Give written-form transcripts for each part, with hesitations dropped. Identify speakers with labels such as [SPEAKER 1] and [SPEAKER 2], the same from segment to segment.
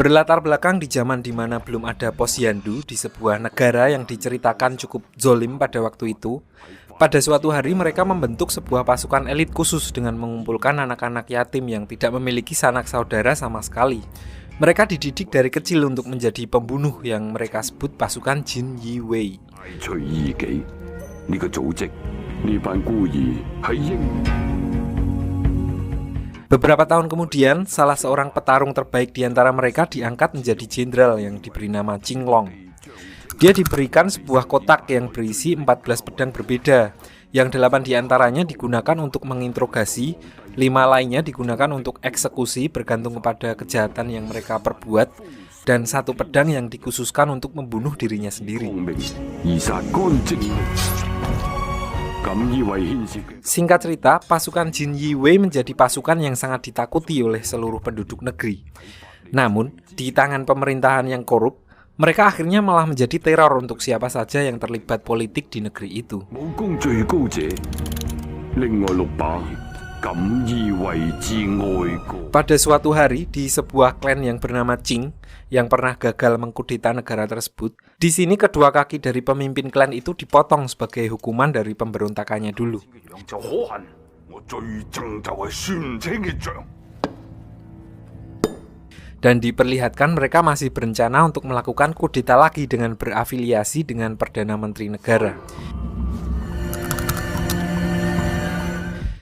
[SPEAKER 1] Berlatar belakang di zaman di mana belum ada posyandu di sebuah negara yang diceritakan cukup zolim pada waktu itu, pada suatu hari mereka membentuk sebuah pasukan elit khusus dengan mengumpulkan anak-anak yatim yang tidak memiliki sanak saudara sama sekali. Mereka dididik dari kecil untuk menjadi pembunuh yang mereka sebut pasukan Jin Yi Wei. Beberapa tahun kemudian, salah seorang petarung terbaik di antara mereka diangkat menjadi jenderal yang diberi nama Qinglong. Dia diberikan sebuah kotak yang berisi 14 pedang berbeda, yang 8 diantaranya digunakan untuk menginterogasi, 5 lainnya digunakan untuk eksekusi bergantung kepada kejahatan yang mereka perbuat, dan 1 pedang yang dikhususkan untuk membunuh dirinya sendiri. Singkat cerita, pasukan Jin Yi Wei menjadi pasukan yang sangat ditakuti oleh seluruh penduduk negeri. Namun, di tangan pemerintahan yang korup, mereka akhirnya malah menjadi teror untuk siapa saja yang terlibat politik di negeri itu. Pada suatu hari, di sebuah klan yang bernama Qing, yang pernah gagal mengkudeta negara tersebut, di sini kedua kaki dari pemimpin klan itu dipotong sebagai hukuman dari pemberontakannya dulu. Dan diperlihatkan mereka masih berencana untuk melakukan kudeta lagi dengan berafiliasi dengan Perdana Menteri negara.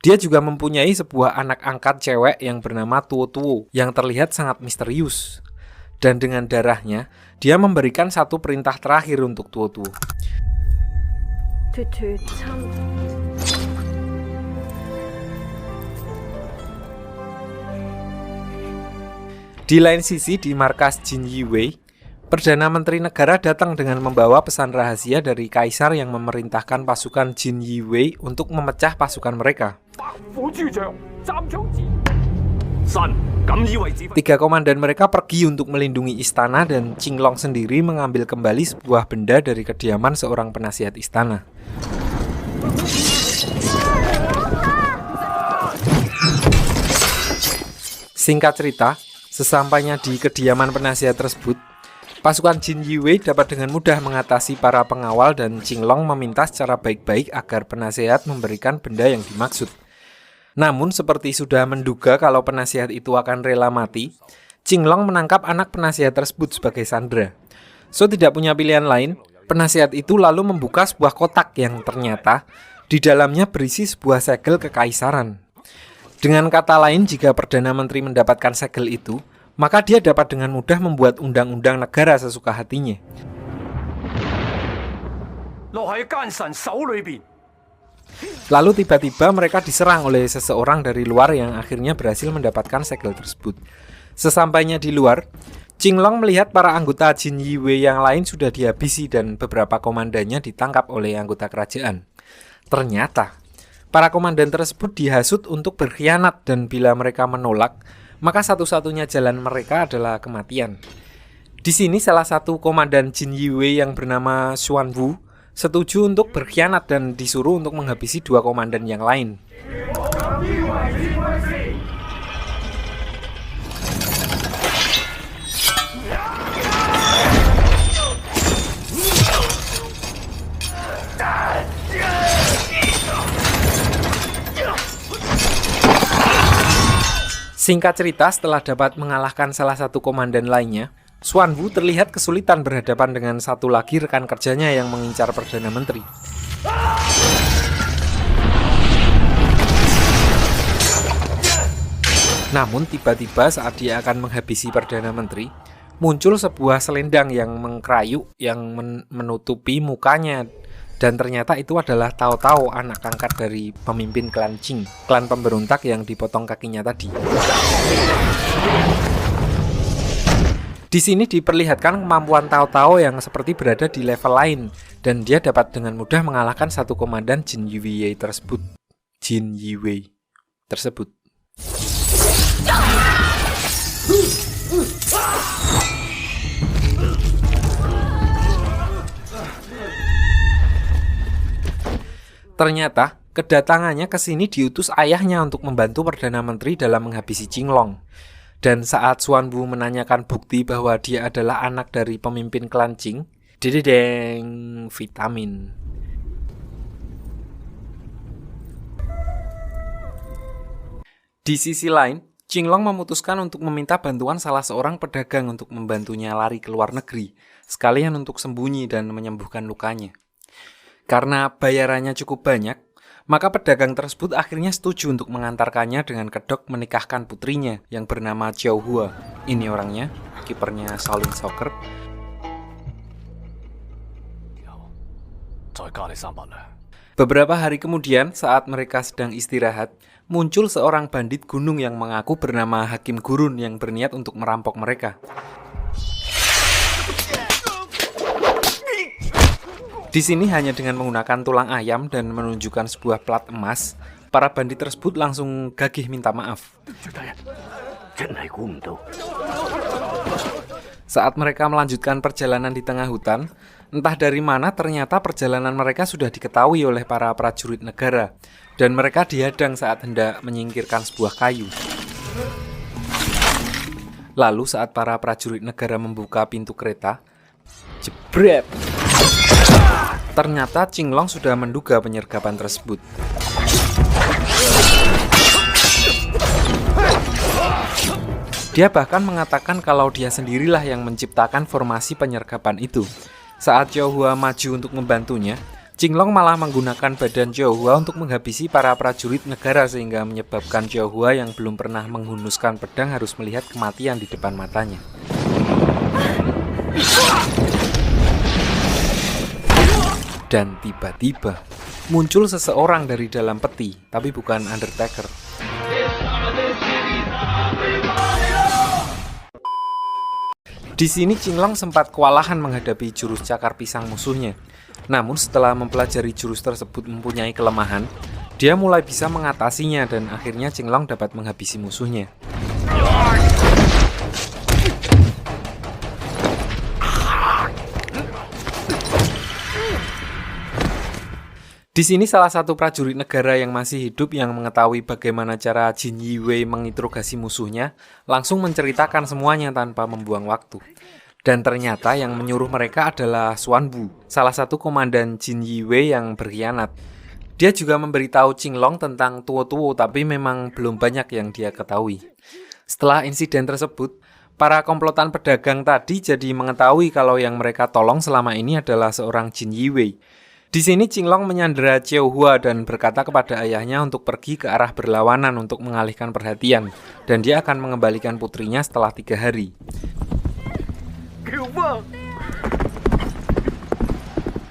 [SPEAKER 1] Dia juga mempunyai sebuah anak angkat cewek yang bernama Tuo Tuo yang terlihat sangat misterius. Dan dengan darahnya, dia memberikan 1 perintah terakhir untuk Tuo Tuo. Di lain sisi, di markas Jin Yi Wei, Perdana Menteri negara datang dengan membawa pesan rahasia dari kaisar yang memerintahkan pasukan Jin Yi Wei untuk memecah pasukan mereka. 3 komandan mereka pergi untuk melindungi istana dan Qinglong sendiri mengambil kembali sebuah benda dari kediaman seorang penasihat istana. Singkat cerita, sesampainya di kediaman penasihat tersebut, pasukan Jin Yi Wei dapat dengan mudah mengatasi para pengawal dan Qinglong meminta secara baik-baik agar penasihat memberikan benda yang dimaksud. Namun seperti sudah menduga kalau penasihat itu akan rela mati, Qinglong menangkap anak penasihat tersebut sebagai sandera. So tidak punya pilihan lain, penasihat itu lalu membuka sebuah kotak yang ternyata di dalamnya berisi sebuah segel kekaisaran. Dengan kata lain, jika Perdana Menteri mendapatkan segel itu, maka dia dapat dengan mudah membuat undang-undang negara sesuka hatinya. Lalu tiba-tiba mereka diserang oleh seseorang dari luar yang akhirnya berhasil mendapatkan segel tersebut. Sesampainya di luar, Qinglong melihat para anggota Jin Yi Wei yang lain sudah dihabisi dan beberapa komandannya ditangkap oleh anggota kerajaan. Ternyata, para komandan tersebut dihasut untuk berkhianat dan bila mereka menolak, maka satu-satunya jalan mereka adalah kematian. Di sini salah satu komandan Jin Yi Wei yang bernama Xuan Wu setuju untuk berkhianat dan disuruh untuk menghabisi 2 komandan yang lain. Singkat cerita, setelah dapat mengalahkan salah satu komandan lainnya, Xuan Wu terlihat kesulitan berhadapan dengan satu lagi rekan kerjanya yang mengincar Perdana Menteri. Namun tiba-tiba saat dia akan menghabisi Perdana Menteri, muncul sebuah selendang yang mengkerayuk yang menutupi mukanya. Dan ternyata itu adalah Tao Tao, anak angkat dari pemimpin klan Qing, klan pemberontak yang dipotong kakinya tadi. Di sini diperlihatkan kemampuan Tao Tao yang seperti berada di level lain, dan dia dapat dengan mudah mengalahkan satu komandan Jin Yi Wei tersebut. Ternyata, kedatangannya ke sini diutus ayahnya untuk membantu Perdana Menteri dalam menghabisi Qinglong. Dan saat Xuanwu menanyakan bukti bahwa dia adalah anak dari pemimpin klan Qing, dededeng, vitamin. Di sisi lain, Qinglong memutuskan untuk meminta bantuan salah seorang pedagang untuk membantunya lari ke luar negeri, sekalian untuk sembunyi dan menyembuhkan lukanya. Karena bayarannya cukup banyak, maka pedagang tersebut akhirnya setuju untuk mengantarkannya dengan kedok menikahkan putrinya yang bernama Xiao Hua. Ini orangnya, kipernya Shaolin Soccer. Beberapa hari kemudian, saat mereka sedang istirahat, muncul seorang bandit gunung yang mengaku bernama Hakim Gurun yang berniat untuk merampok mereka. Di sini hanya dengan menggunakan tulang ayam dan menunjukkan sebuah plat emas, para bandit tersebut langsung gagih minta maaf. Saat mereka melanjutkan perjalanan di tengah hutan, entah dari mana ternyata perjalanan mereka sudah diketahui oleh para prajurit negara, dan mereka dihadang saat hendak menyingkirkan sebuah kayu. Lalu saat para prajurit negara membuka pintu kereta, jebret! Ternyata Qinglong sudah menduga penyergapan tersebut. Dia bahkan mengatakan kalau dia sendirilah yang menciptakan formasi penyergapan itu. Saat Xiao Hua maju untuk membantunya, Qinglong malah menggunakan badan Xiao Hua untuk menghabisi para prajurit negara sehingga menyebabkan Xiao Hua yang belum pernah menghunuskan pedang harus melihat kematian di depan matanya. Dan tiba-tiba muncul seseorang dari dalam peti, tapi bukan Undertaker. Di sini Qinglong sempat kewalahan menghadapi jurus cakar pisang musuhnya. Namun setelah mempelajari jurus tersebut mempunyai kelemahan, dia mulai bisa mengatasinya dan akhirnya Qinglong dapat menghabisi musuhnya. Di sini salah satu prajurit negara yang masih hidup yang mengetahui bagaimana cara Jin Yiwei menginterogasi musuhnya, langsung menceritakan semuanya tanpa membuang waktu. Dan ternyata yang menyuruh mereka adalah Xuanwu, salah satu komandan Jin Yiwei yang berkhianat. Dia juga memberitahu Qinglong tentang Tuo-Tuo, tapi memang belum banyak yang dia ketahui. Setelah insiden tersebut, para komplotan pedagang tadi jadi mengetahui kalau yang mereka tolong selama ini adalah seorang Jin Yiwei. Di sini Qinglong menyandera Xiao Hua dan berkata kepada ayahnya untuk pergi ke arah berlawanan untuk mengalihkan perhatian, dan dia akan mengembalikan putrinya setelah 3 hari.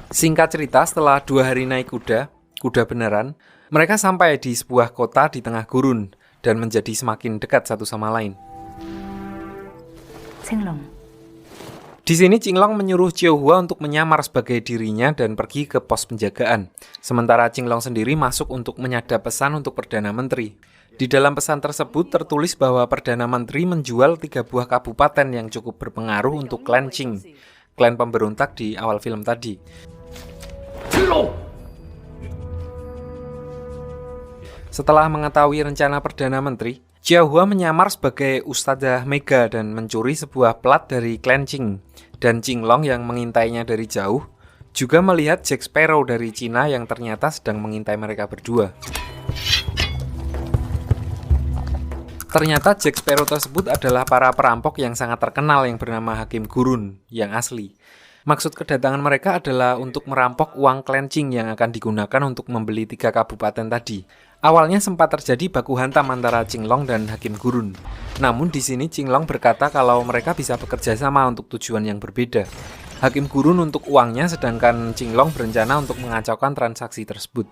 [SPEAKER 1] Singkat cerita, setelah 2 hari naik kuda beneran, mereka sampai di sebuah kota di tengah gurun dan menjadi semakin dekat satu sama lain. Di sini Qinglong menyuruh Xiao Hua untuk menyamar sebagai dirinya dan pergi ke pos penjagaan. Sementara Qinglong sendiri masuk untuk menyadap pesan untuk Perdana Menteri. Di dalam pesan tersebut tertulis bahwa Perdana Menteri menjual 3 buah kabupaten yang cukup berpengaruh untuk klan Qing, klan pemberontak di awal film tadi. Setelah mengetahui rencana Perdana Menteri, Xiao Hua menyamar sebagai Ustadzah Mega dan mencuri sebuah plat dari klan Qing. Dan Qinglong yang mengintainya dari jauh juga melihat Jack Sparrow dari Cina yang ternyata sedang mengintai mereka berdua. Ternyata Jack Sparrow tersebut adalah para perampok yang sangat terkenal yang bernama Hakim Gurun yang asli. Maksud kedatangan mereka adalah untuk merampok uang klan Qing yang akan digunakan untuk membeli 3 kabupaten tadi. Awalnya sempat terjadi baku hantam antara Qinglong dan Hakim Gurun. Namun di sini Qinglong berkata kalau mereka bisa bekerja sama untuk tujuan yang berbeda. Hakim Gurun untuk uangnya, sedangkan Qinglong berencana untuk mengacaukan transaksi tersebut.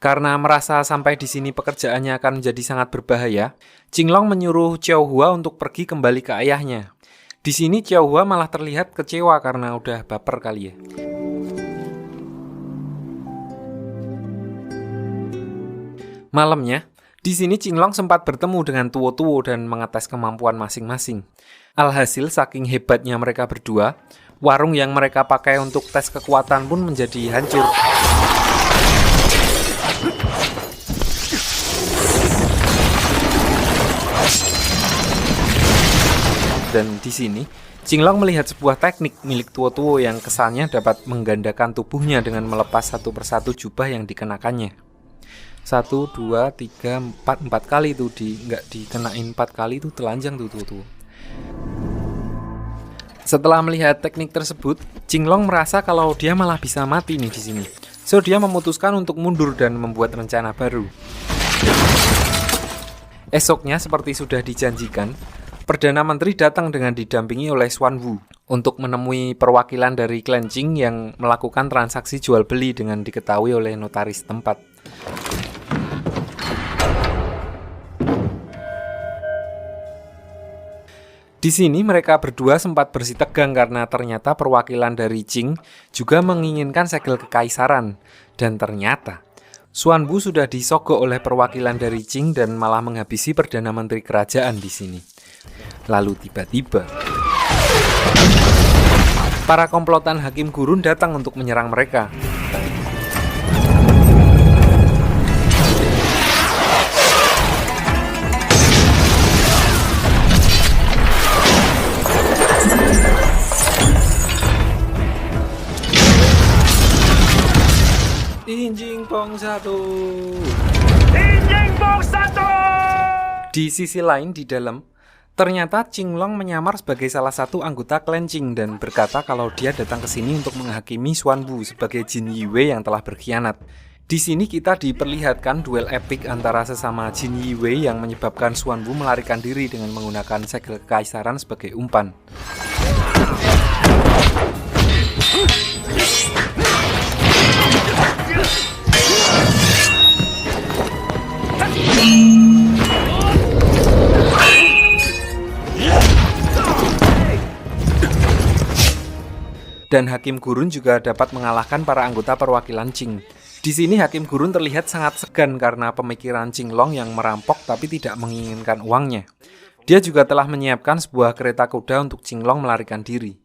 [SPEAKER 1] Karena merasa sampai di sini pekerjaannya akan menjadi sangat berbahaya, Qinglong menyuruh Xiao Hua untuk pergi kembali ke ayahnya. Di sini Xiao Hua malah terlihat kecewa karena udah baper kali ya. Malamnya, di sini Qinglong sempat bertemu dengan Tuo-Tuo dan mengetes kemampuan masing-masing. Alhasil saking hebatnya mereka berdua, warung yang mereka pakai untuk tes kekuatan pun menjadi hancur. Dan di sini, Qinglong melihat sebuah teknik milik Tuo yang kesannya dapat menggandakan tubuhnya dengan melepas satu persatu jubah yang dikenakannya. 1, 2, 3, 4 kali itu nggak dikenain 4 kali itu telanjang tuh Tuo. Setelah melihat teknik tersebut, Qinglong merasa kalau dia malah bisa mati nih di sini. So dia memutuskan untuk mundur dan membuat rencana baru. Esoknya, seperti sudah dijanjikan, Perdana Menteri datang dengan didampingi oleh Xuan Wu untuk menemui perwakilan dari klan Qing yang melakukan transaksi jual beli dengan diketahui oleh notaris tempat. Di sini mereka berdua sempat bersitegang karena ternyata perwakilan dari Qing juga menginginkan segel kekaisaran. Dan ternyata Xuan Wu sudah disogok oleh perwakilan dari Qing dan malah menghabisi Perdana Menteri kerajaan di sini. Lalu tiba-tiba para komplotan Hakim Gurun datang untuk menyerang mereka. Injing Pong satu. Di sisi lain di dalam, ternyata Qinglong menyamar sebagai salah satu anggota klan Qing dan berkata kalau dia datang ke sini untuk menghakimi Xuan Wu sebagai Jin Yiwei yang telah berkhianat. Di sini kita diperlihatkan duel epik antara sesama Jin Yiwei yang menyebabkan Xuan Wu melarikan diri dengan menggunakan segel kekaisaran sebagai umpan. Dan Hakim Gurun juga dapat mengalahkan para anggota perwakilan Qing. Di sini Hakim Gurun terlihat sangat segan karena pemikiran Qinglong yang merampok tapi tidak menginginkan uangnya. Dia juga telah menyiapkan sebuah kereta kuda untuk Qinglong melarikan diri.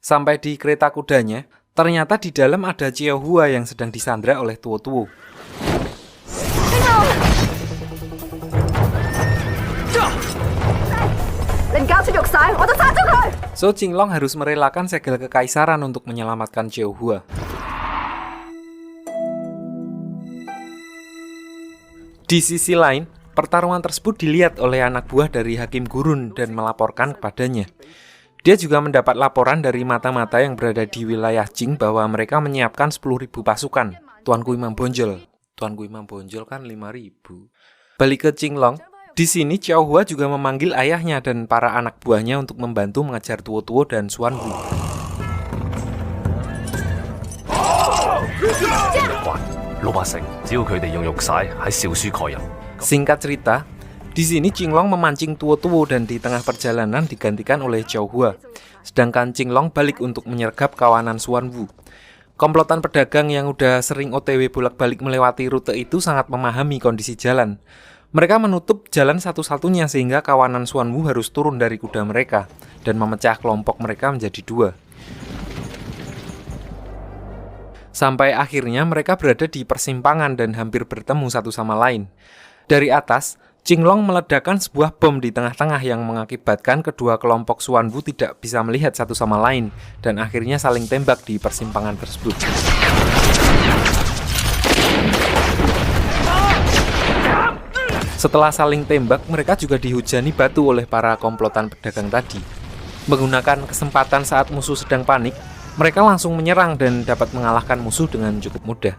[SPEAKER 1] Sampai di kereta kudanya, ternyata di dalam ada Xiao Hua yang sedang disandra oleh Tuo. So Qinglong harus merelakan segel kekaisaran untuk menyelamatkan Xiao Hua. Di sisi lain, pertarungan tersebut dilihat oleh anak buah dari Hakim Gurun dan melaporkan kepadanya. Dia juga mendapat laporan dari mata-mata yang berada di wilayah Qing bahwa mereka menyiapkan 10.000 pasukan. Tuanku Imam Bonjol kan 5.000. Balik ke Qinglong, di sini Xiao Hua juga memanggil ayahnya dan para anak buahnya untuk membantu mengejar Tuo dan Xuan Wu. Singkat cerita, di sini Qinglong memancing Tuo dan di tengah perjalanan digantikan oleh Xiao Hua. Sedangkan Qinglong balik untuk menyergap kawanan Xuan Wu. Komplotan pedagang yang udah sering OTW bolak-balik melewati rute itu sangat memahami kondisi jalan. Mereka menutup jalan satu-satunya sehingga kawanan Xuan Wu harus turun dari kuda mereka dan memecah kelompok mereka menjadi 2. Sampai akhirnya mereka berada di persimpangan dan hampir bertemu satu sama lain. Dari atas, Qinglong meledakkan sebuah bom di tengah-tengah yang mengakibatkan kedua kelompok Xuan Wu tidak bisa melihat satu sama lain dan akhirnya saling tembak di persimpangan tersebut. Setelah saling tembak, mereka juga dihujani batu oleh para komplotan pedagang tadi. Menggunakan kesempatan saat musuh sedang panik, mereka langsung menyerang dan dapat mengalahkan musuh dengan cukup mudah.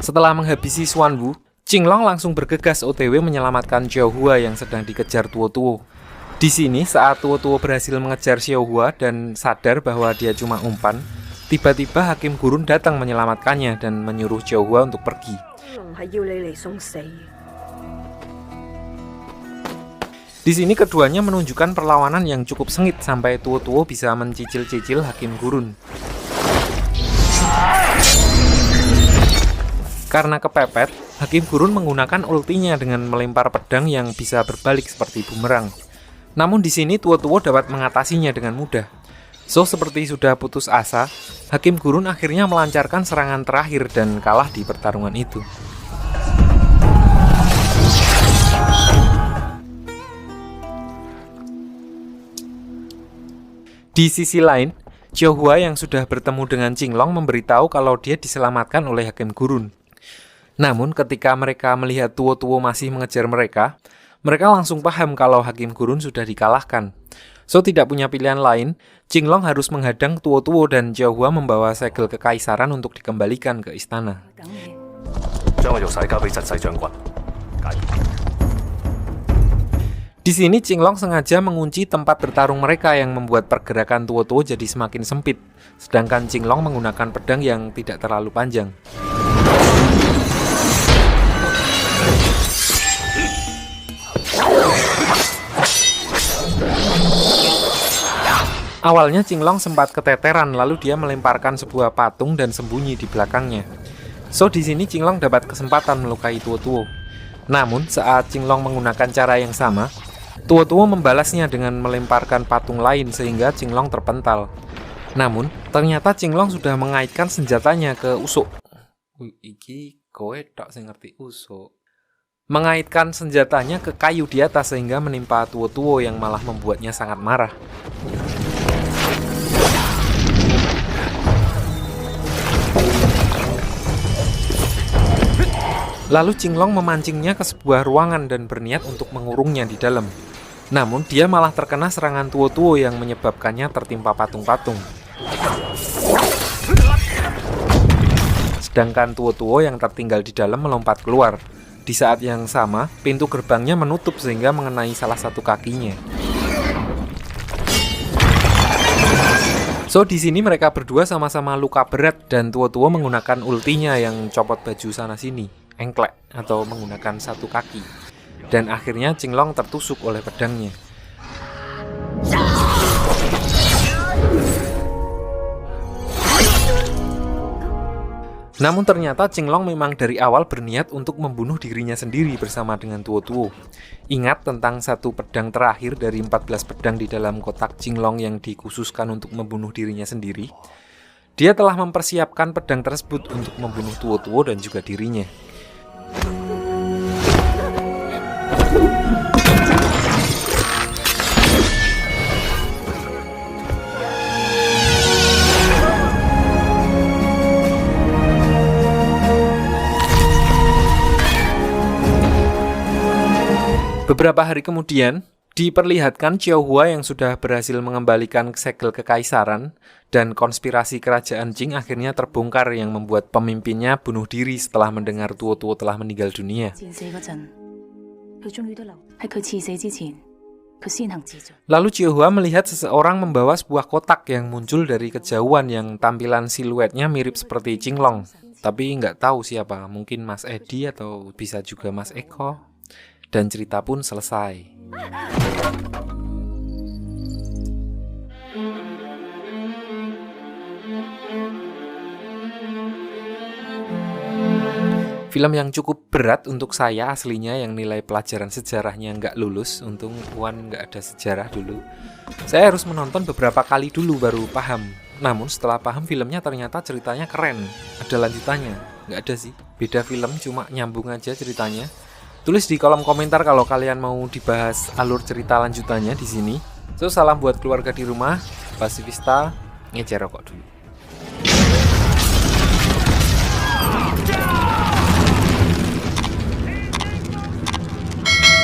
[SPEAKER 1] Setelah menghabisi Xuan Wu, Qinglong langsung bergegas OTW menyelamatkan Xiao Hua yang sedang dikejar Tuo. Di sini, saat Tuo berhasil mengejar Xiao Hua dan sadar bahwa dia cuma umpan, tiba-tiba Hakim Gurun datang menyelamatkannya dan menyuruh Xiao Hua untuk pergi. Di sini keduanya menunjukkan perlawanan yang cukup sengit sampai Tuo bisa mencicil-cicil Hakim Gurun. Karena kepepet, Hakim Gurun menggunakan ultinya dengan melempar pedang yang bisa berbalik seperti bumerang. Namun di sini Tuo dapat mengatasinya dengan mudah. So, seperti sudah putus asa, Hakim Gurun akhirnya melancarkan serangan terakhir dan kalah di pertarungan itu. Di sisi lain, Qiuhua yang sudah bertemu dengan Qinglong memberitahu kalau dia diselamatkan oleh Hakim Gurun. Namun ketika mereka melihat Tuo-Tuo masih mengejar mereka langsung paham kalau Hakim Gurun sudah dikalahkan. So, tidak punya pilihan lain, Qinglong harus menghadang Tuo-Tuo dan Qiuhua membawa segel kekaisaran untuk dikembalikan ke istana. Di sini Qinglong sengaja mengunci tempat bertarung mereka yang membuat pergerakan Tuo-Tuo jadi semakin sempit, sedangkan Qinglong menggunakan pedang yang tidak terlalu panjang. Awalnya Qinglong sempat keteteran, lalu dia melemparkan sebuah patung dan sembunyi di belakangnya. So, di sini Qinglong dapat kesempatan melukai Tuo-Tuo. Namun, saat Qinglong menggunakan cara yang sama, Tuo-Tuo membalasnya dengan melemparkan patung lain sehingga Qinglong terpental. Namun, ternyata Qinglong sudah mengaitkan senjatanya ke usuk. Iki kowe tok sing ngerti usuk. Mengaitkan senjatanya ke kayu di atas sehingga menimpa Tuo-Tuo yang malah membuatnya sangat marah. Lalu Qinglong memancingnya ke sebuah ruangan dan berniat untuk mengurungnya di dalam. Namun dia malah terkena serangan Tuo-Tuo yang menyebabkannya tertimpa patung-patung. Sedangkan Tuo-Tuo yang tertinggal di dalam melompat keluar. Di saat yang sama, pintu gerbangnya menutup sehingga mengenai salah satu kakinya. So, di sini mereka berdua sama-sama luka berat dan Tuo-Tuo menggunakan ultinya yang copot baju sana-sini, engklek atau menggunakan satu kaki. Dan akhirnya Qinglong tertusuk oleh pedangnya. Namun ternyata Qinglong memang dari awal berniat untuk membunuh dirinya sendiri bersama dengan Tuo-Tuo. Ingat tentang satu pedang terakhir dari 14 pedang di dalam kotak Qinglong yang dikhususkan untuk membunuh dirinya sendiri. Dia telah mempersiapkan pedang tersebut untuk membunuh Tuo-Tuo dan juga dirinya. Beberapa hari kemudian, diperlihatkan Qiuhua yang sudah berhasil mengembalikan segel kekaisaran dan konspirasi kerajaan Qing akhirnya terbongkar yang membuat pemimpinnya bunuh diri setelah mendengar Tuo-Tuo telah meninggal dunia. Lalu Qiuhua melihat seseorang membawa sebuah kotak yang muncul dari kejauhan yang tampilan siluetnya mirip seperti Qinglong. Tapi nggak tahu siapa, mungkin Mas Edi atau bisa juga Mas Eko. Dan cerita pun selesai. Film yang cukup berat untuk saya aslinya, yang nilai pelajaran sejarahnya nggak lulus. Untung Puan nggak ada sejarah dulu. Saya harus menonton beberapa kali dulu baru paham. Namun setelah paham filmnya ternyata ceritanya keren. Ada lanjutannya? Nggak ada sih. Beda film, cuma nyambung aja ceritanya. Tulis di kolom komentar kalau kalian mau dibahas alur cerita lanjutannya di sini. So, salam buat keluarga di rumah. Pasifista, ngecer rokok dulu.